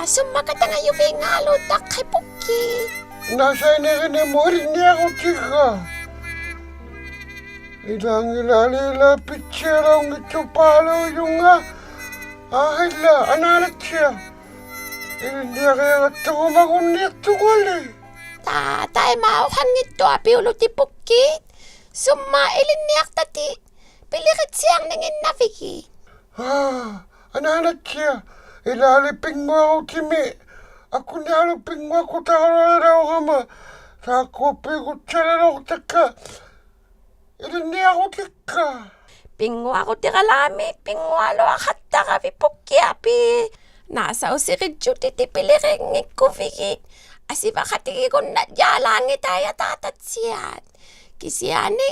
Sumakata nga yung ngalo kay Puki. Nasa na mo rin niya ako tika. Ilang ilalila picture ito palo yung ahila, analat siya. Hindi kaya ito kumakunit tukuli. Tay mauhan ito ulo ti Puki. Ilin niyak tati. Pilikit siyang nangin nafiki. Analat siya. Ilaliping mo ako timi. Ako nilaliping mo ako takalala ako kama. Sa kopi ko tiyalala ko taka. Ilin niya ako tika. Pingwa ko ti kalami. Pingwa lo akata kapi Puki api. Nasa usiridyo ti piliking ikufiki. Asi baka tigi ko na dialangit ay atatat siyan. Kisiyani,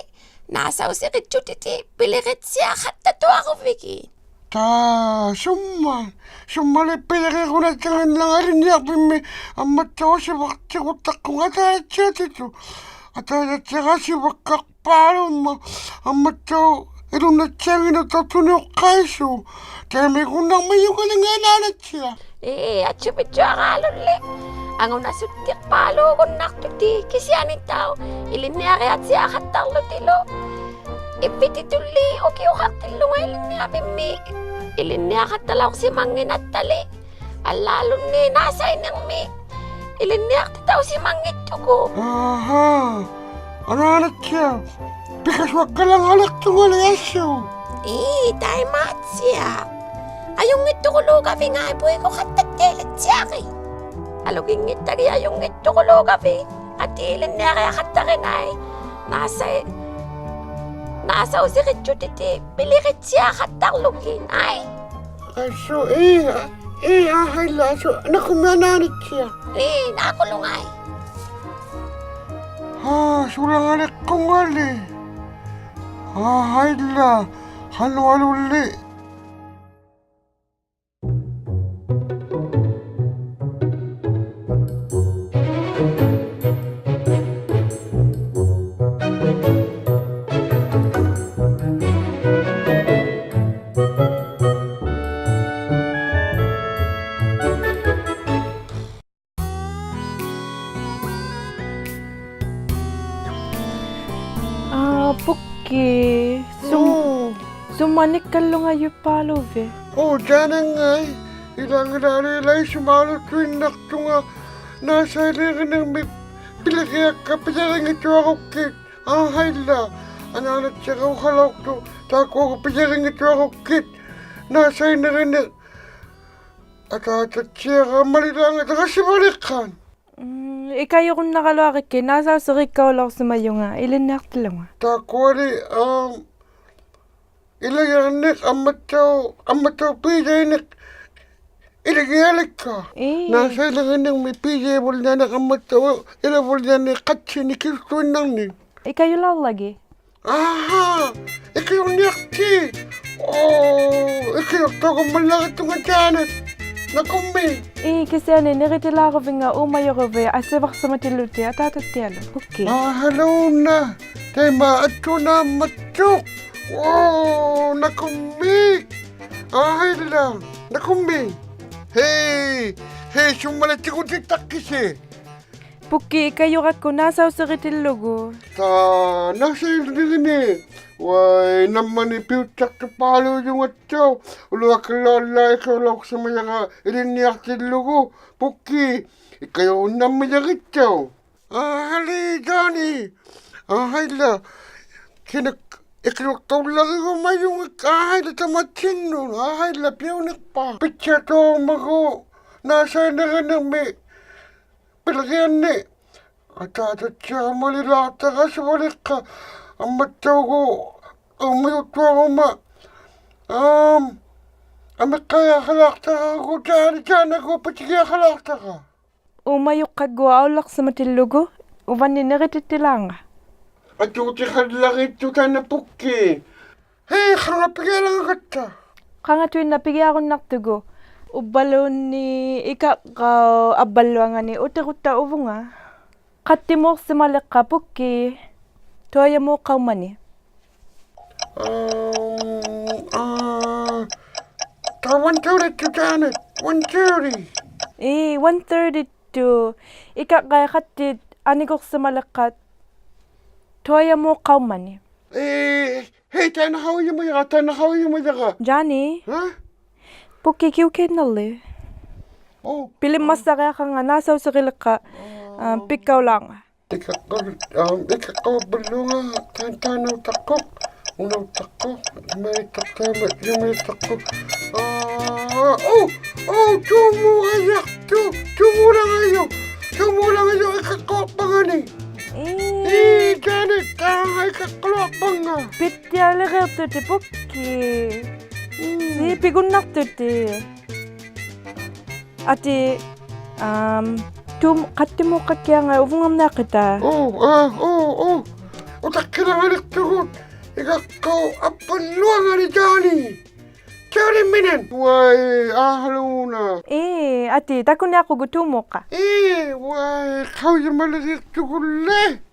nasa usiridyo ti pilikit siya kata to ako fiki. Sumali piliki ko na tiyan lang rin niya pimi. Amat ako si bakti ko takong atatat siya tito. Atatat siya kasi bakak palo mo. Amat ako ilong na tiyan inatatunok kaiso. Kaya may kunang mayo ka lang analat siya. At supidyo ang alon le. Ang una sutik palo ko naktuti kisyanin tao. Iliniyari at siya katalo tilo. Ipitituli o kiyukak tilo nga iliniya pimi. Iliniya katalaw si mangin at tali. Alalon ni nasay ng mi. Iliniya tataw si mangit ko. Aha. Analat siya. Bikas wag ka lang alak tungal yaso. Tayo mat siya. Ayong ito ko lo gabi nga ipoy ko katatelit siya kay. Aluging ito kaya yung ito ko lo gabi. At ilin niya kaya katakin ay nasa usikit yun titi. Pilikit siya kataklugin ay. So, ahayla. So, nakumananit siya. Nakulong ay. Sulang alik kong ali. Ahayla. Halwaluli. Puki. Sumanik ka lang ayo palo ve. Dyan ngay. Ilang ilalilay sumalot ko yung nakto nga. Nasa ilirin ng may pilagyak ka. Pilalang ito ako kit. Ahayla. Analat siya ko kalak to. Tako ko pilalang ito ako kit. Nasa ilirin ng atatat siya ka malilang at nakasibalikan. Ikayo kung nakalawakit kayo, nasa surik ka wala ko sumayo nga. Ilinak lang nga. Takwari, ilayanik, amataw pijayanik, ilagayalik ka. Nasa ilayanik may pijayabol na amataw, ilabol na ni katsi ni kirtuin nang ni. Ikayo lang lagi. Aha, ikayo niyakti. Ikayo tawag malakit nga tiyanat. Nakumi. Kasi niritila ko nga umayo ko ve, asibak sa matiluti at atatiyalo. Okay. Hello na. Tema, ato na matuk. Nakumi. Ahayla, nakumi. Hey, sumalati ko titakis eh. Puki, kayo kat ko nasa usaritilugo. Nasa ilin eh. Why, naman ipiutak to palo yung ato. Uluwa kalala, ikaw lang sa mga nga iliniyak tilugo. Puki, ikaw naman yung ito. Hali, Johnny. Hayla, ikinuktaw lang ako mayong hayla tamatin nun. Hayla, piyunik pa. Pitsa to mago. Nasa na nga may pilagyan ni. At siya malilata ka sa balik ka. Ang mataw ko, umayot ako Amat kaya kalakta ako dyan ako, pati kaya kalakta ka. Umayok ka guawlak sa matilugo, uwan ninarititilang. At uti ka lang ito ka na Puki. Hey, kangapigay lang kata. Kangatuin napigay ako naktugo. Ubalo ni ikakaw abalo nga ni uti-uta ubo nga. Katimok si malaka Puki. Tuaya mo ka mani. One thirty to Janet. 1:30. 132. Ika kaya katit anigok sa malakat. Toya mo kaumani. Hei, tanahawin mo yaka. Johnny, Ha? puki kiukin nali. Oh, Pilim masaya ka nga nasa usakila ka. Pikaw lang. ikakabalo nga, tanaw takok. Unaw takok, may takok. Tumo lang ayo, ikakok pa nga ni. Janet, ikakok pa nga. Pitya lagay tuti puki. Si pigunak tuti. Ati, kati mo kakya nga uvungam na kita. Utak kailangan nagtugot. Ikakaw, apaluan nga ni Johnny. Johnny Minen. Why, halo na. Ati, takon na ako gutumo ka. Why, ikaw yung malalit tuguli.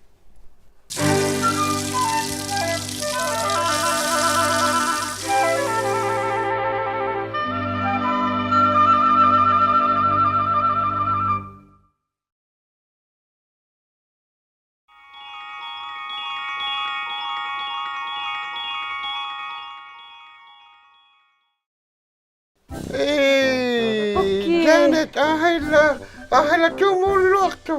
Janet, ahayla tumulok to.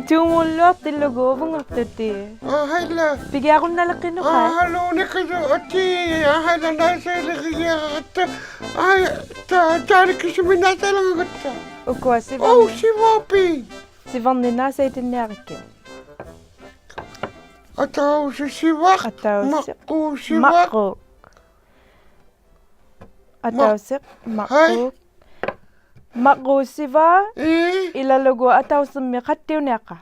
Tumulok tilugo, uvungak tuti. Ahayla. Bigyan ako nalaki no ka. Halo na kayo, ati. Ahayla nasa iligaya kata. Johnny kasi minata lang kata. Ukwa, si Si Wapi. Si Van din nasa itin niya kaya. Ataw si Siwak. Mako Siwak. Makro. Ataw si Makro. Makro siva. Ilalogo ataw sa mikatiw niya ka.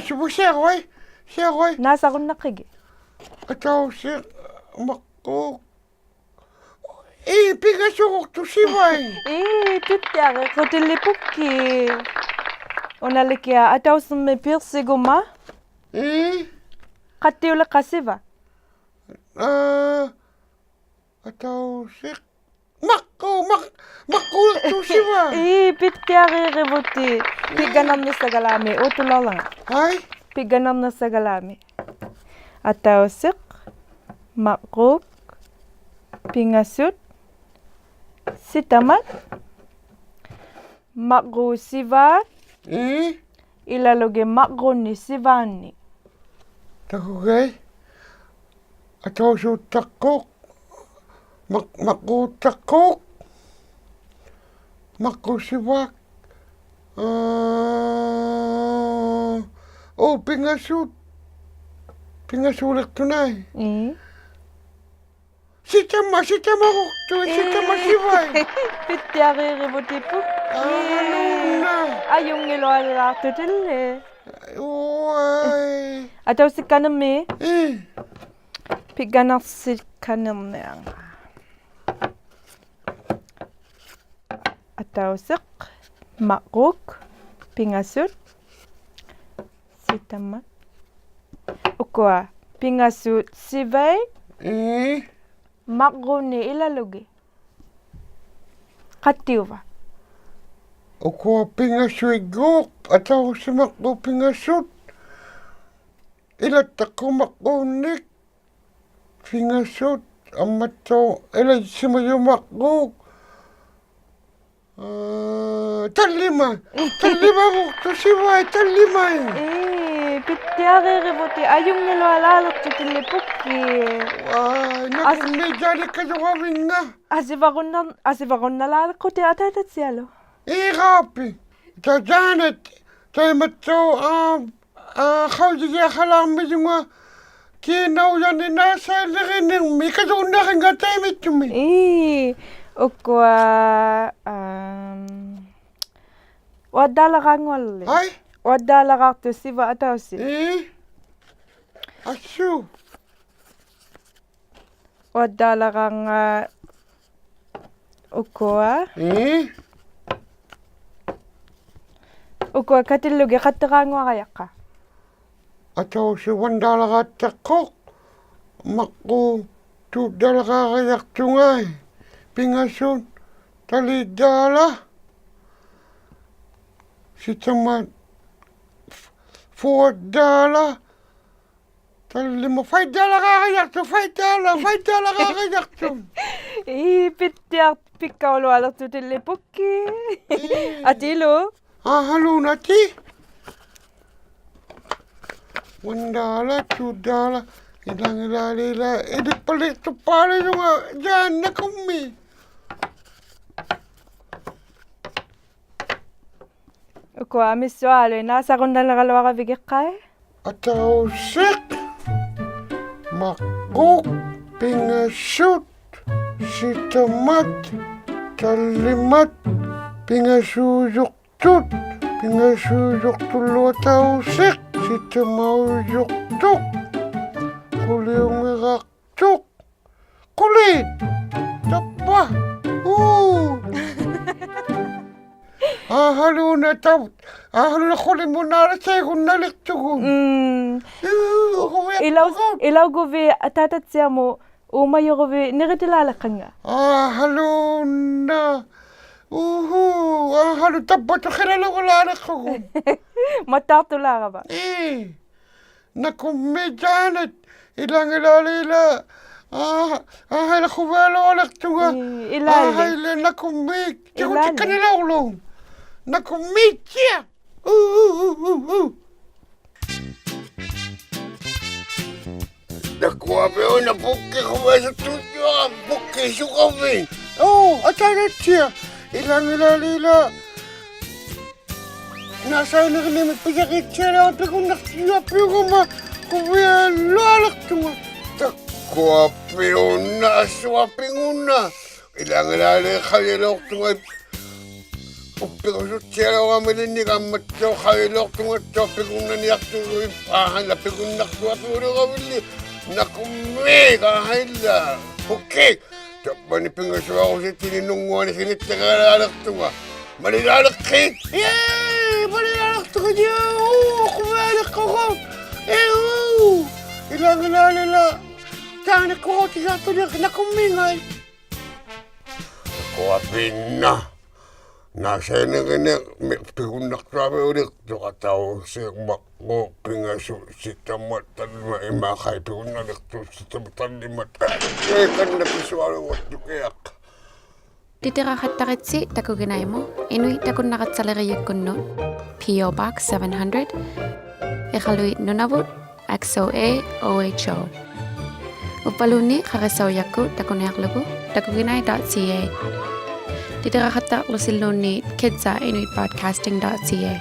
Sibo siya koy. Nasa akong nakigi. Ataw si Mako. Pigasukok to Siway. Pitya ko tilipuki. Onalikia ataw sa may pirsiguma. Katiw la kasiva. Ataw si Mako to Siwa. Pitya rebuti. Piganam na sa galami. Utulalang. Ay? Piganam na sa galami. Ataw sik. Makro. Pingasut. Sitamat. Makro siva. Ilaloge makro ni sivani. Takugay? Ataw si takok. Mako takok. Mako Siwak. Pingasut. Pingasulik tunay. Sitama kukto. Sitama Siway. Pitya rebuti puki. Ayong ngiloala tutili. Uy. Ataw si kanami. Piganak si kanami. Ataw sik. Makrok. Pingasut. Sitamat. Ukwa. Pingasut sivay. Makro ni ilalogi. Katiw ba? Ako pingaswigok. Ataw si Mako pingasut. Ilat ako makunik. Pingasut. Amato. Ilat si Mayo Mako. Talima kukto Siway. Talima. Pitya rebuti. Ayong nilwalalak tutili puki. Nakumidjali kayo kawin nga. Asivagon nalalak ko ti atatat siyalo. Ikapi. Janet. Tayo mato. Kawdiya kalami yung kinaw yan ni nasa likining. May kadunakin nga tayo mitumi. Ukwa. Wadala kang wali. Ay? Wadala kang to siva ataw si. Asu. Wadala kang ukwa. Ukwa katilugi katakang wakayak ka. Ataw si Wandala ka takok. Mako. Tudala ka kayak tungay. Pingasun. Talidala. Sitten mä $4. Tallima $5 kakajaktu. Pittiä pikkaulualattu tille pukki. Atilo. Halunati. $1, $2. Ilang. Edit palit to pala yung dyan na kami. Ukwa miswalo nasa kun nalakalawa ka bigikay. Atausik. Makuk. Pingasut. Sitamat. Talimat. Pingasuyok tut. Pingasuyok tulo atausik. Sitamauyok tuk. Kuliung iraktuk. Kulit. Tapa. Haluna taut. Haluna kulit mo narasay kung naliktugun. Ilaw guvi atatat siya mo umayo guvi niritilala ka nga. Haluna. Halu tapat to kilala wala na ko. Matatula ka ba? Nakumidyanat. Ilang ilalila. Hala kubalo alak tunga. Ilali. Hala nakumid. Ilali. Kanila ulong. Nakumid siya. Nakuha mo na buke ko ba sa studio? Buke siya kami. Atanat siya. Ilang ilalila. Nasa nakilimit pa siya kitsya. Kung naksiya pero kuya lalak tunga. Takuha pero naswaping una. Ilang ilalila kalilok tunga. Pero sa tsara kami ni kamatso kalilok tunga. Pero kung naniyak tunga ipahan na pero nakuha pero kami nakumi kahila. Okay. Tapos pingaswa ko sa tininunguan na sinitakalalak tunga. Malilalak kit. Yay! Malilalak tunga niya. Kumalak ko. Ilang ilalala. Tangan ko tiga tuloy nakumingay. Ako apin na. Nasa na kanya, pigunak sabi ulit. Kataw siya makko, pingaso, sitamat, talima, imakay, pigunak to, sitamat, talima, kan na piswalo, what you kayak. Titira kattaritsi takuginay mo, inuit takun nakatsalariyag kunno, P.O. Box 700, Ikaluit Nunavut, XOA OHO. Upaluni kakasawyakku takunayaklugu, takuginay.ca. Titira katta lusiluni kidsa inuitbroadcasting.ca.